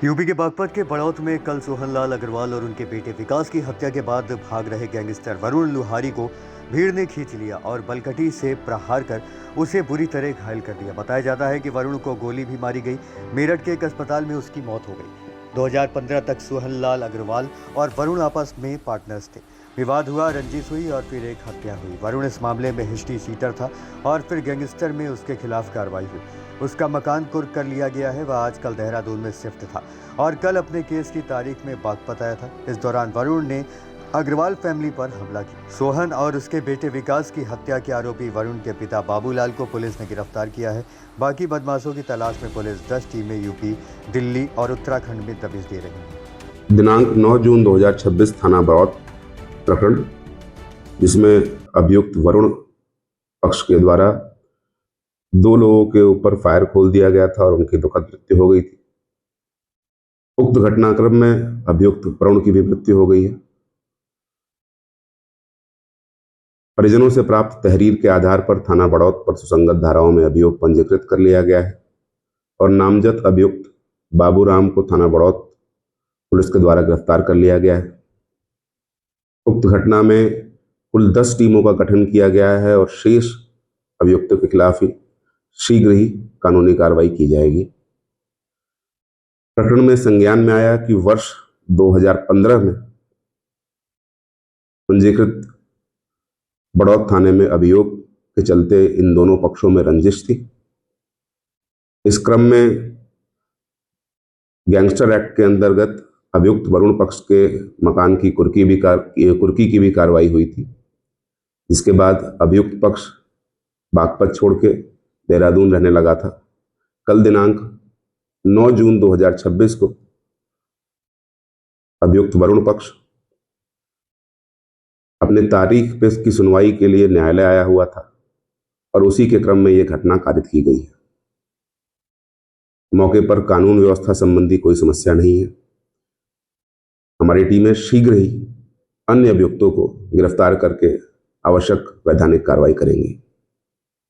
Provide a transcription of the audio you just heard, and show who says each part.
Speaker 1: UP के बागपत के बड़ौत में कल सोहनलाल अग्रवाल और उनके बेटे विकास की हत्या के बाद भाग रहे गैंगस्टर वरुण लुहारी को भीड़ ने खींच लिया और बलकटी से प्रहार कर उसे बुरी तरह घायल कर दिया। बताया जाता है कि वरुण को गोली भी मारी गई। मेरठ के एक अस्पताल में उसकी मौत हो गई। 2015 तक सोहनलाल अग्रवाल और वरुण आपस में पार्टनर्स थे। विवाद हुआ, रंजिश हुई और फिर एक हत्या हुई। वरुण इस मामले में हिस्ट्री सीटर था और फिर गैंगस्टर में उसके खिलाफ कार्रवाई हुई। उसका मकान कुर्क कर लिया गया है। वह आजकल देहरादून में शिफ्ट था और कल अपने केस की तारीख में बागपत आया था। इस दौरान वरुण ने अग्रवाल फैमिली पर हमला किया। सोहन और उसके बेटे विकास की हत्या के आरोपी वरुण के पिता बाबूलाल को पुलिस ने गिरफ्तार किया है। बाकी बदमाशों की तलाश में पुलिस 10 टीमें यूपी, दिल्ली और उत्तराखंड में दबिश दे रही है।
Speaker 2: दिनांक 9 जून 2026 थाना बड़ौत प्रकरण, जिसमें अभियुक्त वरुण पक्ष के द्वारा 2 लोगों के ऊपर फायर खोल दिया गया था और उनकी दुखद मृत्यु हो गई थी। उक्त घटनाक्रम में अभियुक्त वरुण की भी मृत्यु हो गई है। परिजनों से प्राप्त तहरीर के आधार पर थाना बड़ौत पर सुसंगत धाराओं में अभियोग पंजीकृत कर लिया गया है और नामजद अभियुक्त बाबूराम को थाना बड़ौत पुलिस के द्वारा गिरफ्तार कर लिया गया है। उक्त घटना में कुल 10 टीमों का गठन किया गया है और शेष अभियुक्तों के खिलाफ ही शीघ्र ही कानूनी कार्रवाई की जाएगी। प्रकरण में संज्ञान में आया कि वर्ष 2015 में पंजीकृत बड़ौत थाने में अभियोग के चलते इन दोनों पक्षों में रंजिश थी। इस क्रम में गैंगस्टर एक्ट के अंतर्गत अभियुक्त वरुण पक्ष के मकान की कुर्की की भी कार्रवाई हुई थी, जिसके बाद अभियुक्त पक्ष बागपत छोड़ के देहरादून रहने लगा था। कल दिनांक 9 जून 2026 को अभियुक्त वरुण पक्ष अपने तारीख पे की सुनवाई के लिए न्यायालय आया हुआ था और उसी के क्रम में यह घटना कारित की गई है। मौके पर कानून व्यवस्था संबंधी कोई समस्या नहीं है। हमारी टीमें शीघ्र ही अन्य अभियुक्तों को गिरफ्तार करके आवश्यक वैधानिक कार्रवाई करेंगी।